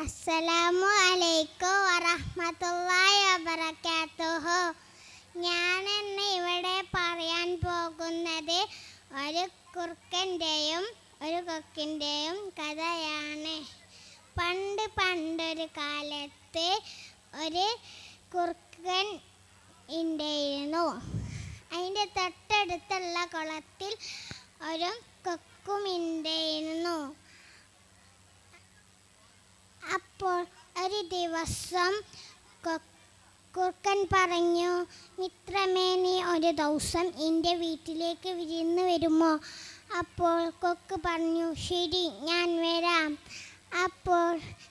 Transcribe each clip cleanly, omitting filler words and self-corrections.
അസ്സലാമു അലൈക്കും വറഹ്മത്തുള്ളാഹി വബറകാതുഹു. ഞാൻ ഇന്ന് ഇവിടെ പറയാൻ പോകുന്നത് ഒരു കുറുക്കൻ്റെയും ഒരു കൊക്കിൻ്റെയും കഥയാണ്. പണ്ടൊരു കാലത്ത് ഒരു കുറുക്കൻ ഉണ്ടായിരുന്നു. അതിൻ്റെ തൊട്ടടുത്തുള്ള കുളത്തിൽ ഒരു കൊക്കും ഉണ്ടായിരുന്നു. അപ്പോൾ ഒരു ദിവസം കുറുക്കൻ പറഞ്ഞു, മിത്രമേ, നീ ഒരു ദിവസം എൻ്റെ വീട്ടിലേക്ക് വിരുന്ന് വരുമോ? അപ്പോൾ കൊക്ക് പറഞ്ഞു, ശരി, ഞാൻ വരാം. അപ്പോൾ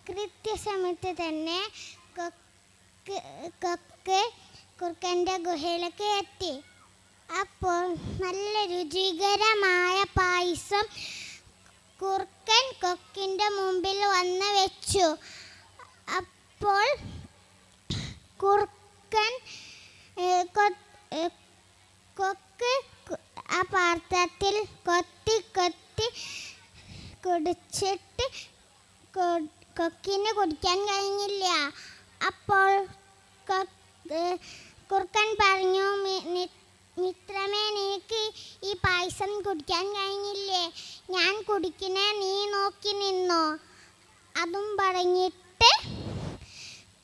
കൃത്യസമയത്ത് തന്നെ കൊക്ക് കുറുക്കൻ്റെ ഗുഹയിലേക്ക് എത്തി. അപ്പോൾ നല്ല രുചികരമായ പായസം കുറുക്കൻ കൊക്കിൻ്റെ മുമ്പിൽ വന്ന് വെച്ചു. അപ്പോൾ കുറുക്കൻ കൊക്ക് ആ പാത്രത്തിൽ കൊത്തി കുടിച്ചിട്ട് കൊക്കിന് കുടിക്കാൻ കഴിഞ്ഞില്ല. അപ്പോൾ കുറുക്കൻ പറഞ്ഞു, മിത്രമേ, നിനക്ക് ഈ പായസം കുടിക്കാൻ കഴിഞ്ഞില്ലേ? ഞാൻ കുടിക്കണേ, നീ നോക്കി നിന്നോ. അതും പറഞ്ഞിട്ട്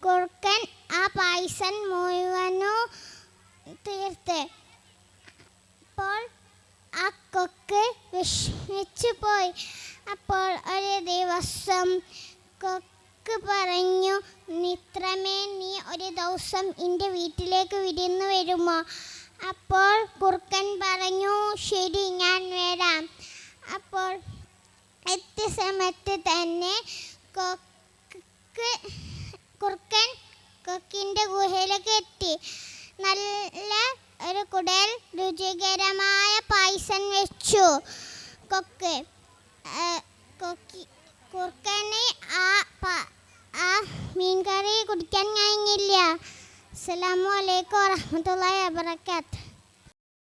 കുറുക്കൻ ആ പായസം മുഴുവനും തീർത്ത്. അപ്പോൾ ആ കൊക്ക് വിഷമിച്ചു പോയി. അപ്പോൾ ഒരു ദിവസം കൊക്ക് പറഞ്ഞു, മിത്രമേ, നീ ഒരു ദിവസം എൻ്റെ വീട്ടിലേക്ക് വിരുന്ന് വരുമോ? അപ്പോൾ കുറുക്കൻ പറഞ്ഞു, ശരി, ഞാൻ വരാം. അപ്പോൾ എത്തിയ സമയത്ത് തന്നെ കുറുക്കൻ കൊക്കിൻ്റെ ഗുഹയിലേക്ക് എത്തി. നല്ല ഒരു കുടൽ രുചികരമായ പായസം വെച്ചു കൊക്ക്. കുറുക്കന് ആ മീൻകറി കുടിക്കാൻ കഴിഞ്ഞില്ല. അസ്സലാമു അലൈക്കും വറഹ്മത്തുള്ളാഹി വബറകാതുഹു.